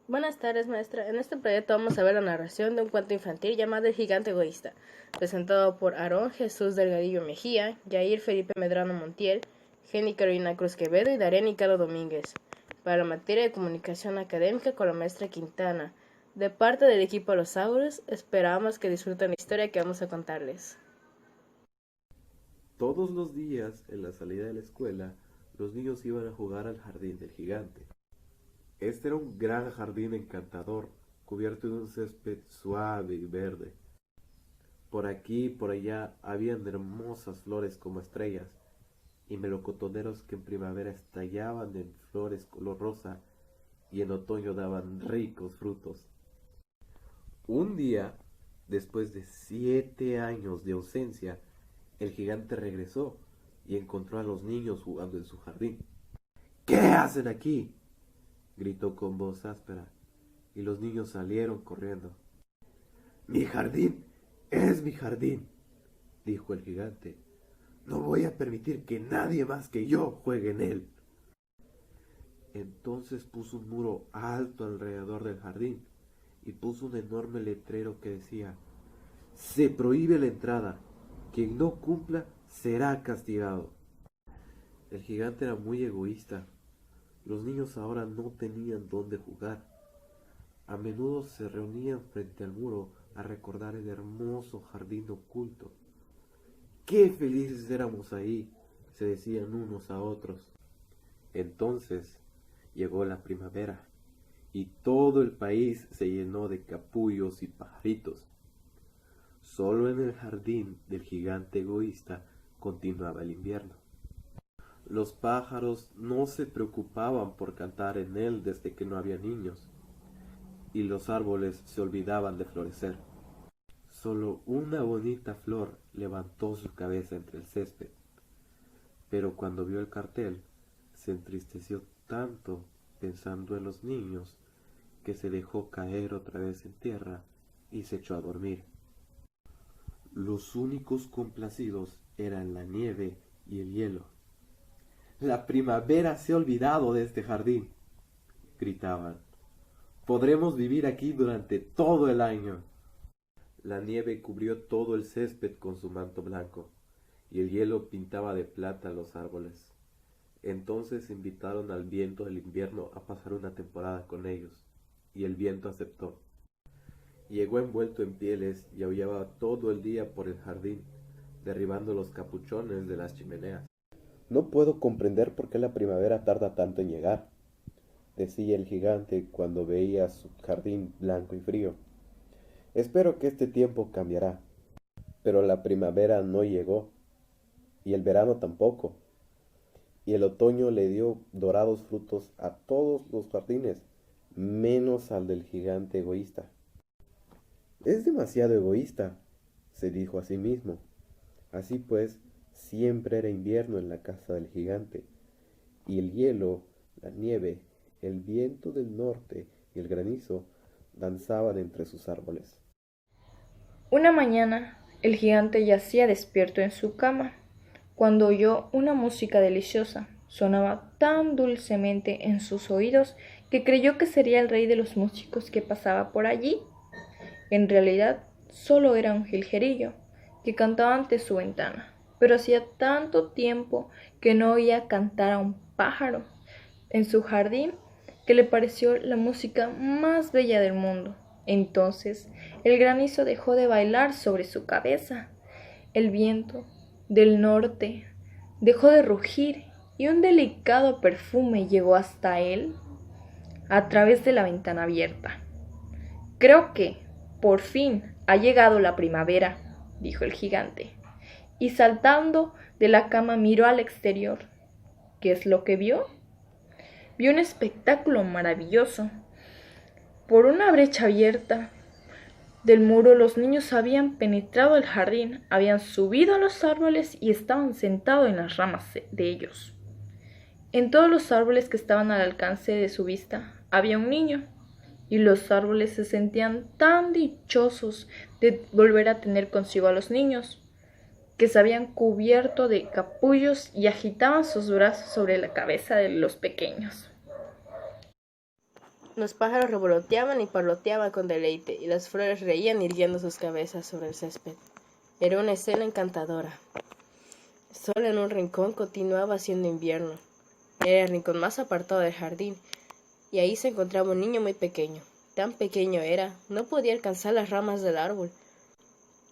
Buenas tardes, maestra. En este proyecto vamos a ver la narración de un cuento infantil llamado El gigante egoísta, presentado por Aarón Jesús Delgadillo Mejía, Yair Felipe Medrano Montiel, Jenny Carolina Cruz Quevedo y Darén Icaro Domínguez. Para la materia de comunicación académica con la maestra Quintana. De parte del equipo Los Auros, esperamos que disfruten la historia que vamos a contarles. Todos los días, en la salida de la escuela, los niños iban a jugar al jardín del gigante. Este era un gran jardín encantador, cubierto de un césped suave y verde. Por aquí y por allá habían hermosas flores como estrellas y melocotoneros que en primavera estallaban en flores color rosa y en otoño daban ricos frutos. Un día, después de 7 años de ausencia, el gigante regresó y encontró a los niños jugando en su jardín. ¿Qué hacen aquí?, gritó con voz áspera, y los niños salieron corriendo. Mi jardín es mi jardín, dijo el gigante. No voy a permitir que nadie más que yo juegue en él. Entonces puso un muro alto alrededor del jardín y puso un enorme letrero que decía: se prohíbe la entrada. Quien no cumpla será castigado. El gigante era muy egoísta. Los niños ahora no tenían dónde jugar. A menudo se reunían frente al muro a recordar el hermoso jardín oculto. ¡Qué felices éramos ahí!, se decían unos a otros. Entonces llegó la primavera y todo el país se llenó de capullos y pajaritos. Solo en el jardín del gigante egoísta continuaba el invierno. Los pájaros no se preocupaban por cantar en él desde que no había niños, y los árboles se olvidaban de florecer. Solo una bonita flor levantó su cabeza entre el césped, pero cuando vio el cartel se entristeció tanto pensando en los niños que se dejó caer otra vez en tierra y se echó a dormir. Los únicos complacidos eran la nieve y el hielo. La primavera se ha olvidado de este jardín, gritaban. Podremos vivir aquí durante todo el año. La nieve cubrió todo el césped con su manto blanco, y el hielo pintaba de plata los árboles. Entonces invitaron al viento del invierno a pasar una temporada con ellos, y el viento aceptó. Llegó envuelto en pieles y aullaba todo el día por el jardín, derribando los capuchones de las chimeneas. No puedo comprender por qué la primavera tarda tanto en llegar, decía el gigante cuando veía su jardín blanco y frío. Espero que este tiempo cambiará. Pero la primavera no llegó, y el verano tampoco, y el otoño le dio dorados frutos a todos los jardines, menos al del gigante egoísta. Es demasiado egoísta, se dijo a sí mismo. Así pues, siempre era invierno en la casa del gigante, y el hielo, la nieve, el viento del norte y el granizo danzaban entre sus árboles. Una mañana, el gigante yacía despierto en su cama, cuando oyó una música deliciosa. Sonaba tan dulcemente en sus oídos que creyó que sería el rey de los músicos que pasaba por allí. En realidad, solo era un jilguerillo que cantaba ante su ventana, pero hacía tanto tiempo que no oía cantar a un pájaro en su jardín que le pareció la música más bella del mundo. Entonces el granizo dejó de bailar sobre su cabeza, el viento del norte dejó de rugir y un delicado perfume llegó hasta él a través de la ventana abierta. Creo que, por fin, ha llegado la primavera, dijo el gigante, y saltando de la cama miró al exterior. ¿Qué es lo que vio? Vio un espectáculo maravilloso. Por una brecha abierta del muro los niños habían penetrado el jardín, habían subido a los árboles y estaban sentados en las ramas de ellos. En todos los árboles que estaban al alcance de su vista había un niño, y los árboles se sentían tan dichosos de volver a tener consigo a los niños, que se habían cubierto de capullos y agitaban sus brazos sobre la cabeza de los pequeños. Los pájaros revoloteaban y parloteaban con deleite, y las flores reían irguiendo sus cabezas sobre el césped. Era una escena encantadora. Solo en un rincón continuaba haciendo invierno. Era el rincón más apartado del jardín, y ahí se encontraba un niño muy pequeño. Tan pequeño era, no podía alcanzar las ramas del árbol,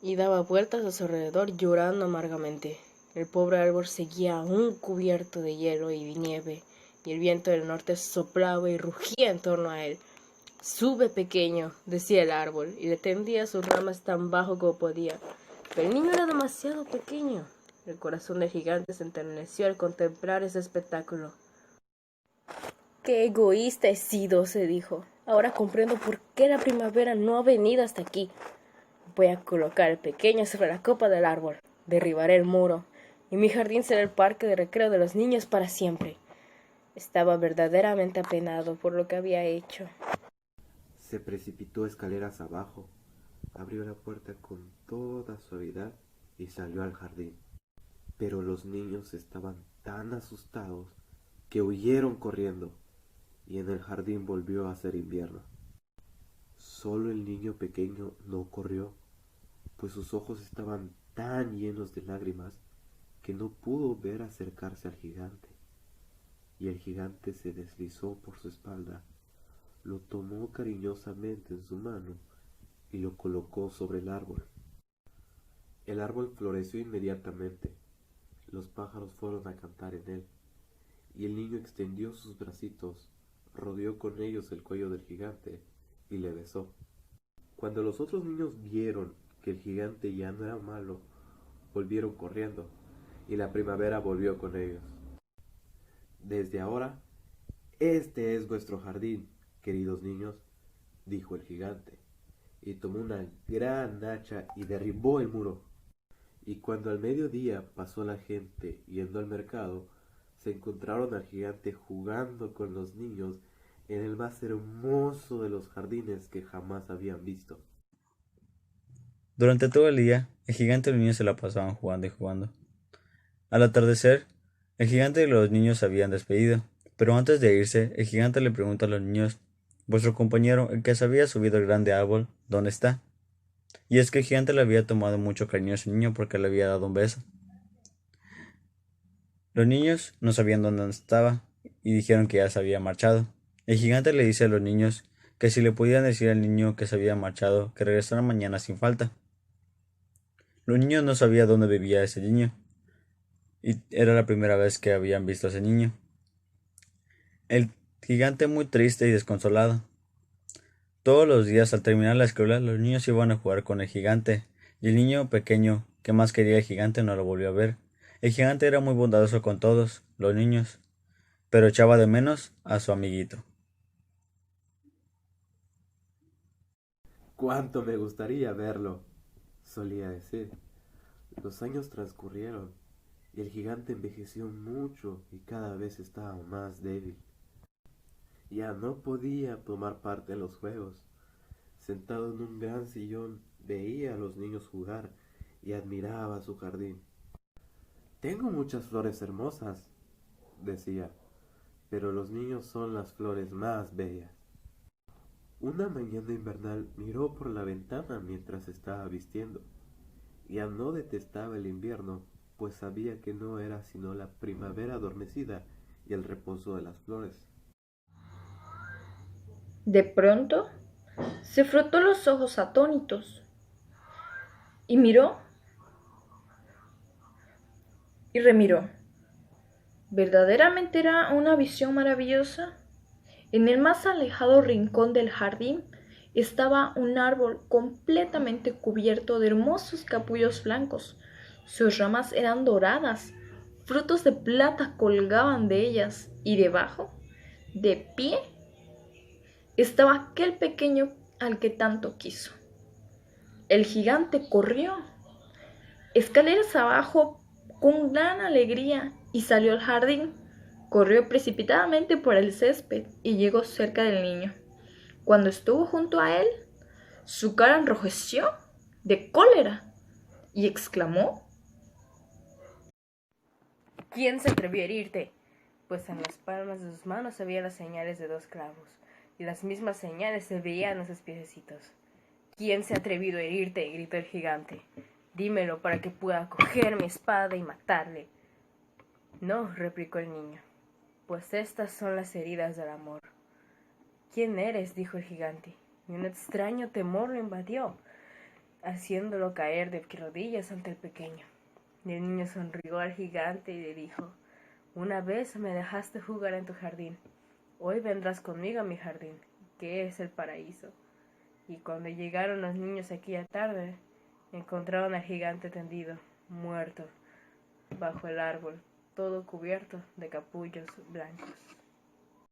y daba vueltas a su alrededor llorando amargamente. El pobre árbol seguía aún cubierto de hielo y nieve, y el viento del norte soplaba y rugía en torno a él. «Sube, pequeño», decía el árbol, y le tendía sus ramas tan bajo como podía. Pero el niño era demasiado pequeño. El corazón del gigante se enterneció al contemplar ese espectáculo. «Qué egoísta he sido», se dijo. «Ahora comprendo por qué la primavera no ha venido hasta aquí. Voy a colocar al pequeño sobre la copa del árbol, derribaré el muro, y mi jardín será el parque de recreo de los niños para siempre». Estaba verdaderamente apenado por lo que había hecho. Se precipitó escaleras abajo, abrió la puerta con toda suavidad y salió al jardín. Pero los niños estaban tan asustados que huyeron corriendo, y en el jardín volvió a ser invierno. Solo el niño pequeño no corrió, pues sus ojos estaban tan llenos de lágrimas que no pudo ver acercarse al gigante. Y el gigante se deslizó por su espalda, lo tomó cariñosamente en su mano y lo colocó sobre el árbol. El árbol floreció inmediatamente, los pájaros fueron a cantar en él, y el niño extendió sus bracitos, rodeó con ellos el cuello del gigante y le besó. Cuando los otros niños vieron que el gigante ya no era malo, volvieron corriendo, y la primavera volvió con ellos. «Desde ahora, este es vuestro jardín, queridos niños», dijo el gigante, y tomó una gran hacha y derribó el muro. Y cuando al mediodía pasó la gente yendo al mercado, se encontraron al gigante jugando con los niños en el más hermoso de los jardines que jamás habían visto. Durante todo el día, el gigante y los niños se la pasaban jugando y jugando. Al atardecer, el gigante y los niños se habían despedido, pero antes de irse, el gigante le pregunta a los niños: «Vuestro compañero, el que se había subido al grande árbol, ¿dónde está?». Y es que el gigante le había tomado mucho cariño a ese niño porque le había dado un beso. Los niños no sabían dónde estaba y dijeron que ya se había marchado. El gigante le dice a los niños que si le podían decir al niño que se había marchado, que regresara mañana sin falta. Los niños no sabían dónde vivía ese niño, y era la primera vez que habían visto a ese niño. El gigante, muy triste y desconsolado. Todos los días al terminar la escuela, los niños iban a jugar con el gigante, y el niño pequeño que más quería al gigante no lo volvió a ver. El gigante era muy bondadoso con todos los niños, pero echaba de menos a su amiguito. «Cuánto me gustaría verlo», solía decir. Los años transcurrieron y el gigante envejeció mucho y cada vez estaba más débil. Ya no podía tomar parte en los juegos. Sentado en un gran sillón, veía a los niños jugar y admiraba su jardín. «Tengo muchas flores hermosas», decía, «pero los niños son las flores más bellas». Una mañana invernal miró por la ventana mientras estaba vistiendo. Ya no detestaba el invierno, pues sabía que no era sino la primavera adormecida y el reposo de las flores. De pronto, se frotó los ojos atónitos y miró y remiró. ¿Verdaderamente era una visión maravillosa? En el más alejado rincón del jardín estaba un árbol completamente cubierto de hermosos capullos blancos. Sus ramas eran doradas, frutos de plata colgaban de ellas, y debajo, de pie, estaba aquel pequeño al que tanto quiso. El gigante corrió escaleras abajo con gran alegría y salió al jardín. Corrió precipitadamente por el césped y llegó cerca del niño. Cuando estuvo junto a él, su cara enrojeció de cólera y exclamó: ¿Quién se atrevió a herirte? Pues en las palmas de sus manos había las señales de 2 clavos. y las mismas señales se veían en sus piececitos. ¿Quién se ha atrevido a herirte?, gritó el gigante. Dímelo para que pueda coger mi espada y matarle. No, replicó el niño, pues estas son las heridas del amor. ¿Quién eres?, dijo el gigante, y un extraño temor lo invadió, haciéndolo caer de rodillas ante el pequeño. Y el niño sonrió al gigante y le dijo: una vez me dejaste jugar en tu jardín, hoy vendrás conmigo a mi jardín, que es el paraíso. Y cuando llegaron los niños aquella tarde, encontraron al gigante tendido, muerto, bajo el árbol, todo cubierto de capullos blancos.